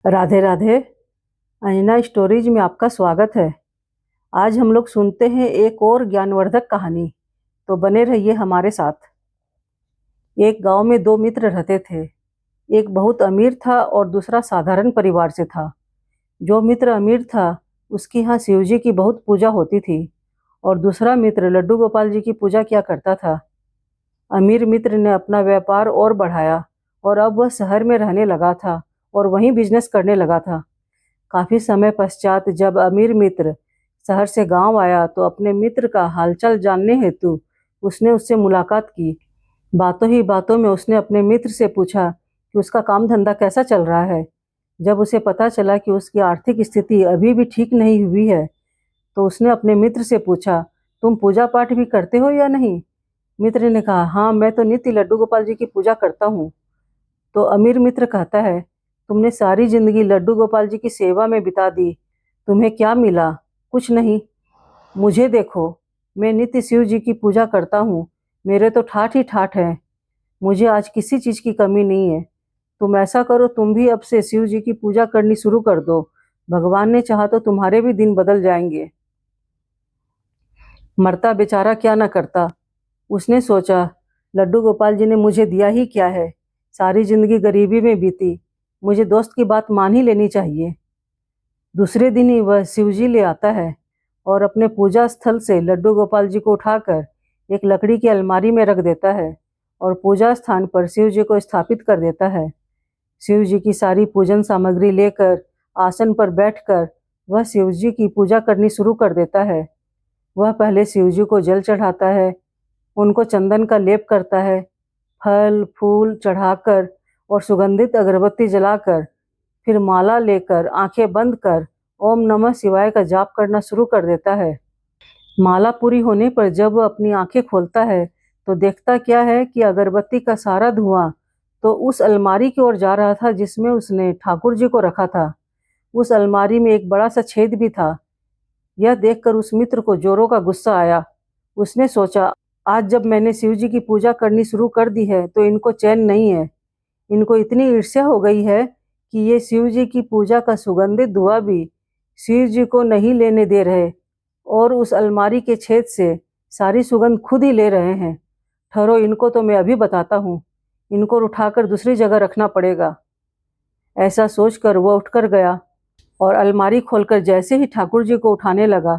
Radhe Radhe. Anjana stories में आपका स्वागत है। आज हम लोग सुनते हैं एक और ज्ञानवर्धक कहानी। तो बने रहिए हमारे साथ। एक गांव में दो मित्र रहते थे। एक बहुत अमीर था और दूसरा साधारण परिवार से था। जो मित्र अमीर था उसके यहाँ शिव जी की बहुत पूजा होती थी और दूसरा मित्र लड्डू गोपाल जी की पूजा किया करता था। अमीर मित्र ने अपना व्यापार और बढ़ाया और अब वह शहर में रहने लगा था और वहीं बिजनेस करने लगा था। काफी समय पश्चात जब अमीर मित्र शहर से गांव आया तो अपने मित्र का हालचाल जानने हेतु उसने उससे मुलाकात की। बातों ही बातों में उसने अपने मित्र से पूछा कि उसका काम धंधा कैसा चल रहा है। जब उसे पता चला कि उसकी आर्थिक स्थिति अभी भी ठीक नहीं हुई है तो उसने अपने मित्र से पूछा, तुम पूजा पाठ भी करते हो या नहीं? मित्र ने कहा, हाँ, मैं तो नित्य लड्डू गोपाल जी की पूजा करता हूँ। तो अमीर मित्र कहता है, तुमने सारी जिंदगी लड्डू गोपाल जी की सेवा में बिता दी, तुम्हें क्या मिला? कुछ नहीं। मुझे देखो, मैं नित्य शिव जी की पूजा करता हूँ, मेरे तो ठाठ ही ठाठ हैं, मुझे आज किसी चीज की कमी नहीं है। तुम ऐसा करो, तुम भी अब से शिव जी की पूजा करनी शुरू कर दो, भगवान ने चाहा तो तुम्हारे भी दिन बदल जाएंगे। मरता बेचारा क्या न करता। उसने सोचा, लड्डू गोपाल जी ने मुझे दिया ही क्या है, सारी जिंदगी गरीबी में बीती, मुझे दोस्त की बात मान ही लेनी चाहिए। दूसरे दिन ही वह शिवजी ले आता है और अपने पूजा स्थल से लड्डू गोपाल जी को उठाकर एक लकड़ी की अलमारी में रख देता है और पूजा स्थान पर शिव जी को स्थापित कर देता है। शिव जी की सारी पूजन सामग्री लेकर आसन पर बैठकर वह शिव जी की पूजा करनी शुरू कर देता है। वह पहले शिव जी को जल चढ़ाता है, उनको चंदन का लेप करता है, फल फूल चढ़ाकर और सुगंधित अगरबत्ती जलाकर फिर माला लेकर आंखें बंद कर ओम नमः शिवाय का जाप करना शुरू कर देता है। माला पूरी होने पर जब वह अपनी आंखें खोलता है तो देखता क्या है कि अगरबत्ती का सारा धुआं तो उस अलमारी की ओर जा रहा था जिसमें उसने ठाकुर जी को रखा था। उस अलमारी में एक बड़ा सा छेद भी था। यह देखकर उस मित्र को जोरों का गुस्सा आया। उसने सोचा, आज जब मैंने शिव जी की पूजा करनी शुरू कर दी है तो इनको चैन नहीं है। इनको इतनी ईर्ष्या हो गई है कि ये शिव जी की पूजा का सुगंधित धुआं भी शिव जी को नहीं लेने दे रहे और उस अलमारी के छेद से सारी सुगंध खुद ही ले रहे हैं। ठहरो, इनको तो मैं अभी बताता हूँ, इनको उठाकर दूसरी जगह रखना पड़ेगा। ऐसा सोचकर वह उठकर गया और अलमारी खोलकर जैसे ही ठाकुर जी को उठाने लगा